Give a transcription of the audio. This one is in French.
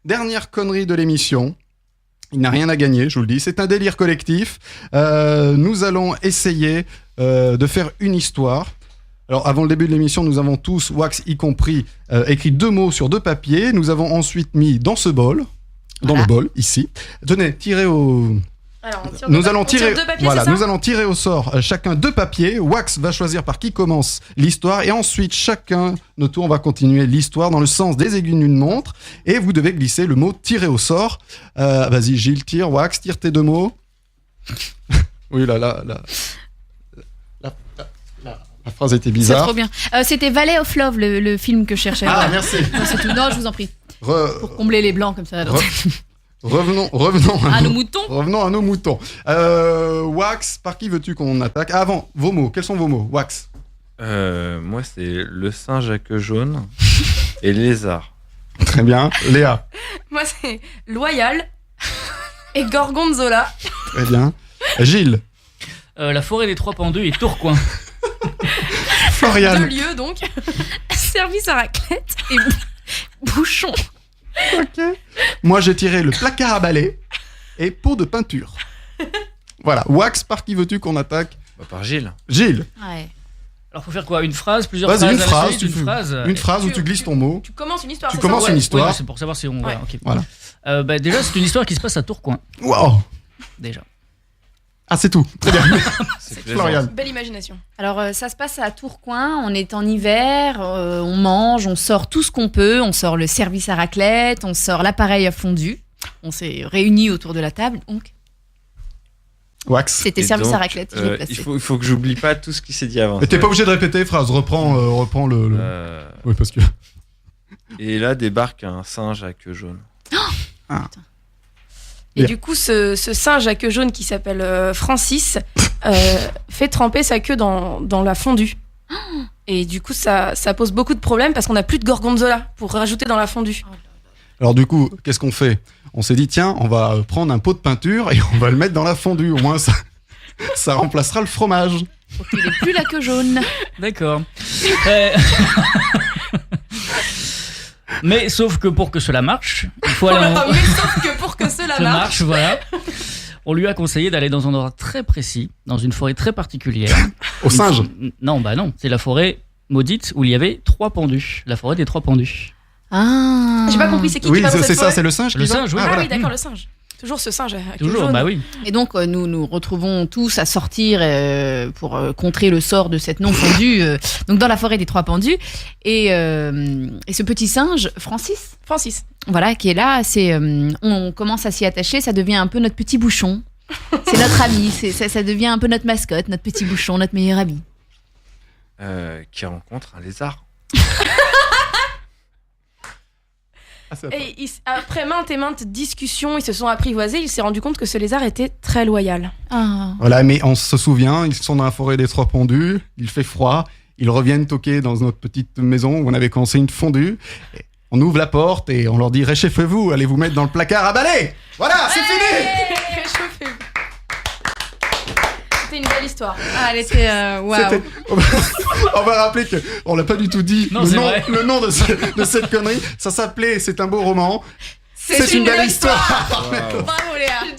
Dernière connerie de l'émission. Il n'a rien à gagner, je vous le dis. C'est un délire collectif. Nous allons essayer de faire une histoire. Alors, avant le début de l'émission, nous avons tous, Wax y compris, écrit 2 mots sur 2 papiers. Nous avons ensuite mis dans ce bol, dans le bol, ici. Tenez, tirez au... Alors, nous allons tirer, 2 papiers, voilà, c'est ça ? nous allons tirer au sort chacun 2 papiers. Wax va choisir par qui commence l'histoire et ensuite chacun notre tour on va continuer l'histoire dans le sens des aiguilles d'une montre et vous devez glisser le mot tirer au sort. Vas-y Gilles, tire, Wax, tire tes 2 mots. Oui la phrase était bizarre. C'est trop bien. C'était Valley of Love, le film que je cherchais. Ah merci. Non, c'est tout. Non, je vous en prie. Pour combler les blancs comme ça. Revenons à nos moutons. Revenons à nos moutons. Wax, par qui veux-tu qu'on attaque ? Avant, vos mots. Quels sont vos mots, Wax ? Moi, c'est le singe à queue jaune et lézard. Très bien. Léa ? Moi, c'est Loyal et Gorgonzola. Très bien. Gilles ? La forêt des 3 pendus et Tourcoing. Florian ? 2 lieux, donc. Service à raclette et bouchon. Ok. Moi, j'ai tiré le placard à balai et pot de peinture. Voilà. Wax, par qui veux-tu qu'on attaque ? Par Gilles. Gilles. Ouais. Alors, faut faire quoi ? Une phrase, plusieurs Vas-y, phrases une à la phrase. suite, une phrase. Une phrase où tu glisses ton mot. Tu commences une histoire, Tu c'est commences ça ? une Ouais, histoire. ouais, c'est pour savoir si on... Ouais. ok. Voilà. Déjà, c'est une histoire qui se passe à Tourcoing. Wow. Déjà. Ah, c'est tout. Très bien. C'est Florian. Belle imagination. Alors, ça se passe à Tourcoing. On est en hiver. On mange, on sort tout ce qu'on peut. On sort le service à raclette, on sort l'appareil à fondu. On s'est réunis autour de la table. Donc, Wax. c'était Et service donc, à raclette. Je l'ai placé. il faut que j'oublie pas tout ce qui s'est dit avant. Mais t'es pas obligé de répéter les phrases. Reprends le... Oui, parce que... Et là débarque un singe à queue jaune. Et Bien. du coup, ce singe à queue jaune qui s'appelle Francis fait tremper sa queue dans la fondue. Et du coup, ça pose beaucoup de problèmes parce qu'on n'a plus de gorgonzola pour rajouter dans la fondue. Alors du coup, qu'est-ce qu'on fait ? On s'est dit, tiens, on va prendre un pot de peinture et on va le mettre dans la fondue. Au moins, ça remplacera le fromage. Pour qu'il n'ait plus la queue jaune. D'accord. Mais sauf que pour que cela marche, il faut aller en... Mais sauf que pour que cela Ça marche. marche, voilà. On lui a conseillé d'aller dans un endroit très précis, dans une forêt très particulière. Au singe. Non, bah non, c'est la forêt maudite où il y avait 3 pendus. La forêt des 3 pendus. Ah. J'ai pas compris, c'est qui Oui, va dans cette c'est ça, forêt ? c'est le singe. Le qui va singe, oui. Ah voilà. oui, d'accord, le singe. Toujours ce singe à queue Toujours, jaune. bah oui. Et donc, nous nous retrouvons tous à sortir pour contrer le sort de cette non-fondue, donc dans la forêt des 3 pendus. Et ce petit singe, Francis, voilà, qui est là, on commence à s'y attacher, ça devient un peu notre petit bouchon. C'est notre ami, ça devient un peu notre mascotte, notre petit bouchon, notre meilleur ami. Qui rencontre un lézard. Et après maintes et maintes discussions, ils se sont apprivoisés, il s'est rendu compte que ce lézard était très loyal. Ah. Voilà, mais on se souvient, ils sont dans la forêt des 3 pendus, il fait froid, ils reviennent toquer dans notre petite maison où on avait commencé une fondue. Et on ouvre la porte et on leur dit « Réchauffez-vous, allez vous mettre dans le placard à balai !» Voilà, c'est fini. Réchauffez-vous. C'était une belle histoire. Ah, elle était waouh. C'était- On va rappeler qu'on l'a pas du tout dit, Non, c'est vrai. le nom de cette connerie. Ça s'appelait « C'est un beau roman ». C'est une belle histoire. Bravo Léa.